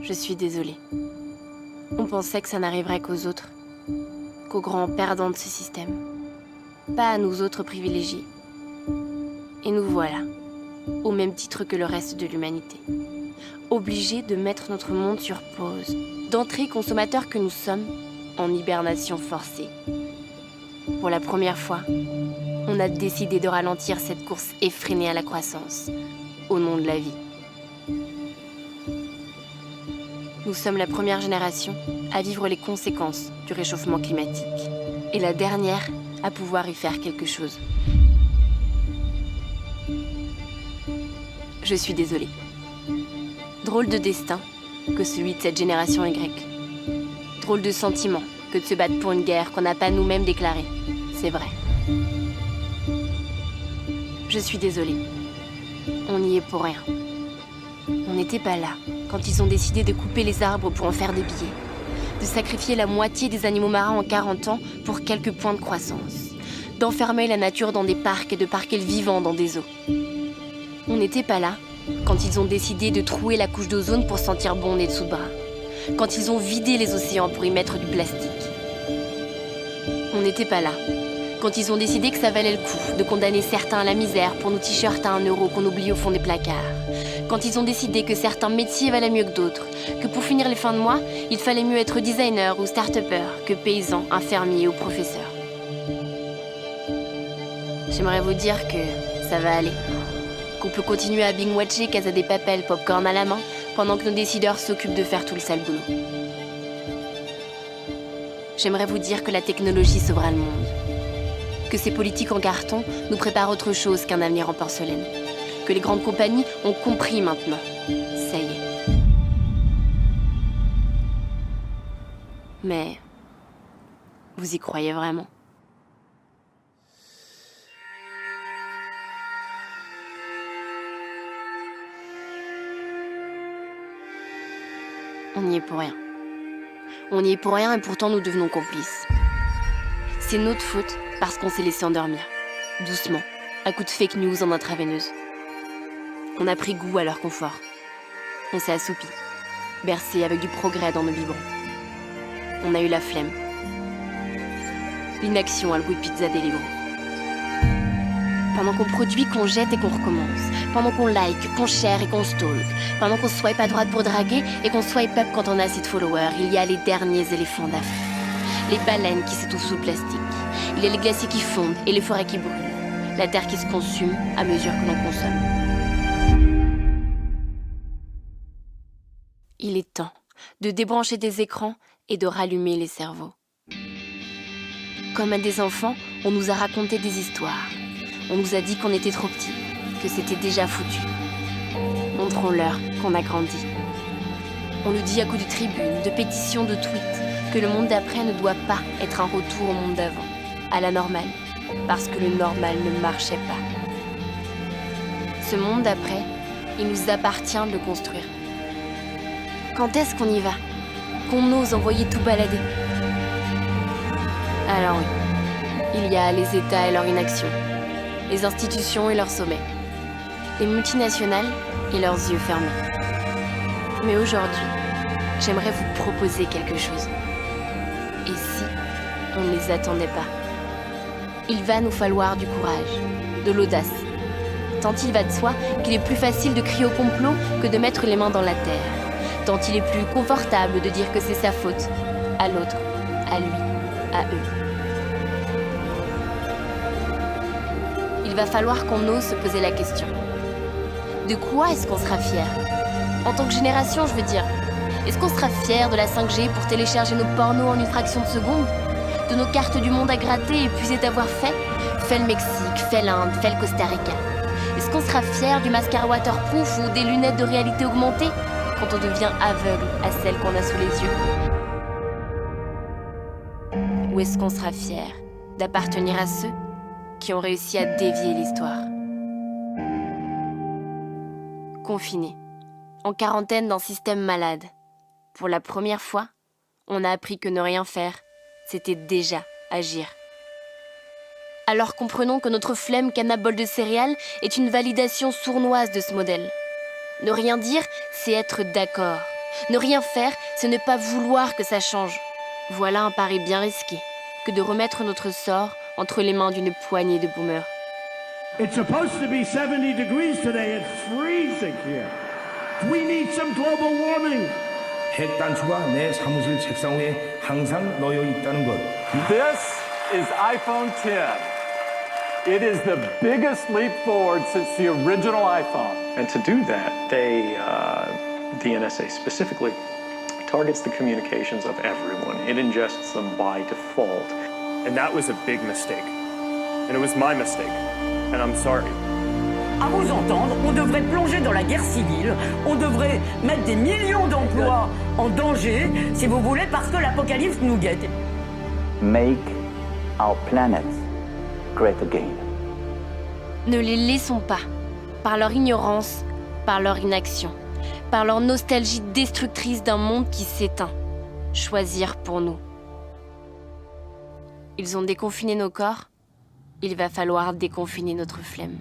Je suis désolée. On pensait que ça n'arriverait qu'aux autres, qu'aux grands perdants de ce système. Pas à nous autres privilégiés. Et nous voilà, au même titre que le reste de l'humanité. Obligés de mettre notre monde sur pause, d'entrer consommateurs que nous sommes en hibernation forcée. Pour la première fois, on a décidé de ralentir cette course effrénée à la croissance, au nom de la vie. Nous sommes la première génération à vivre les conséquences du réchauffement climatique et la dernière à pouvoir y faire quelque chose. Je suis désolée. Drôle de destin que celui de cette génération Y. Drôle de sentiment que de se battre pour une guerre qu'on n'a pas nous-mêmes déclarée. C'est vrai. Je suis désolée. On n'y est pour rien. On n'était pas là quand ils ont décidé de couper les arbres pour en faire des billets, de sacrifier la moitié des animaux marins en 40 ans pour quelques points de croissance, d'enfermer la nature dans des parcs et de parquer le vivant dans des eaux. On n'était pas là quand ils ont décidé de trouer la couche d'ozone pour sentir bon nez dessous de bras, quand ils ont vidé les océans pour y mettre du plastique. On n'était pas là quand ils ont décidé que ça valait le coup de condamner certains à la misère pour nos t-shirts à 1 euro qu'on oublie au fond des placards. Quand ils ont décidé que certains métiers valaient mieux que d'autres, que pour finir les fins de mois, il fallait mieux être designer ou start-upper que paysan, infirmier ou professeur. J'aimerais vous dire que ça va aller, qu'on peut continuer à binge-watcher Casa de Papel, popcorn à la main, pendant que nos décideurs s'occupent de faire tout le sale boulot. J'aimerais vous dire que la technologie sauvera le monde, que ces politiques en carton nous préparent autre chose qu'un avenir en porcelaine, que les grandes compagnies ont compris maintenant. Ça y est. Mais vous y croyez vraiment ? On n'y est pour rien. On n'y est pour rien et pourtant nous devenons complices. C'est notre faute parce qu'on s'est laissé endormir, doucement, à coups de fake news en intraveineuse. On a pris goût à leur confort. On s'est assoupi, bercé avec du progrès dans nos biberons. On a eu la flemme. L'inaction a le goût de pizza Deliveroo. Pendant qu'on produit, qu'on jette et qu'on recommence. Pendant qu'on like, qu'on share et qu'on stalk. Pendant qu'on swipe à droite pour draguer et qu'on swipe up quand on a assez de followers, il y a les derniers éléphants d'Afrique. Les baleines qui s'étouffent sous le plastique. Il y a les glaciers qui fondent et les forêts qui brûlent. La terre qui se consume à mesure que l'on consomme. Il est temps de débrancher des écrans et de rallumer les cerveaux. Comme à des enfants, on nous a raconté des histoires. On nous a dit qu'on était trop petits, que c'était déjà foutu. Montrons-leur qu'on a grandi. On nous dit à coups de tribunes, de pétitions, de tweets, que le monde d'après ne doit pas être un retour au monde d'avant, à la normale, parce que le normal ne marchait pas. Ce monde d'après, il nous appartient de le construire. Quand est-ce qu'on y va ? Qu'on ose envoyer tout balader ? Alors oui, il y a les États et leur inaction, les institutions et leur sommet, les multinationales et leurs yeux fermés. Mais aujourd'hui, j'aimerais vous proposer quelque chose. Et si on ne les attendait pas ? Il va nous falloir du courage, de l'audace. Tant il va de soi qu'il est plus facile de crier au complot que de mettre les mains dans la terre. Tant il est plus confortable de dire que c'est sa faute, à l'autre, à lui, à eux. Il va falloir qu'on ose se poser la question. De quoi est-ce qu'on sera fier ? En tant que génération, je veux dire. Est-ce qu'on sera fier de la 5G pour télécharger nos pornos en une fraction de seconde ? De nos cartes du monde à gratter et puiser d'avoir fait le Mexique, fait l'Inde, fait le Costa Rica. Est-ce qu'on sera fier du mascara waterproof ou des lunettes de réalité augmentée quand on devient aveugle à celles qu'on a sous les yeux ? Ou est-ce qu'on sera fier d'appartenir à ceux qui ont réussi à dévier l'histoire ? Confinés, en quarantaine dans un système malade. Pour la première fois, on a appris que ne rien faire, c'était déjà agir. Alors comprenons que notre flemme canna-bol de céréales est une validation sournoise de ce modèle. Ne rien dire, c'est être d'accord. Ne rien faire, c'est ne pas vouloir que ça change. Voilà un pari bien risqué que de remettre notre sort entre les mains d'une poignée de boomers. It's supposed to be 70 degrees today. It's freezing here. We need some global warming. 핵 단추가 내 사무실 책상 위에 항상 놓여 있다는 것. This is iPhone 10. It is the biggest leap forward since the original iPhone. And to do that, the NSA specifically targets the communications of everyone. It ingests them by default. And that was a big mistake. And it was my mistake. And I'm sorry. À vous entendre, on devrait plonger dans la guerre civile, on devrait mettre des millions d'emplois en danger, si vous voulez, parce que l'apocalypse nous guette. Make our planet great again. Ne les laissons pas, par leur ignorance, par leur inaction, par leur nostalgie destructrice d'un monde qui s'éteint, choisir pour nous. Ils ont déconfiné nos corps, il va falloir déconfiner notre flemme.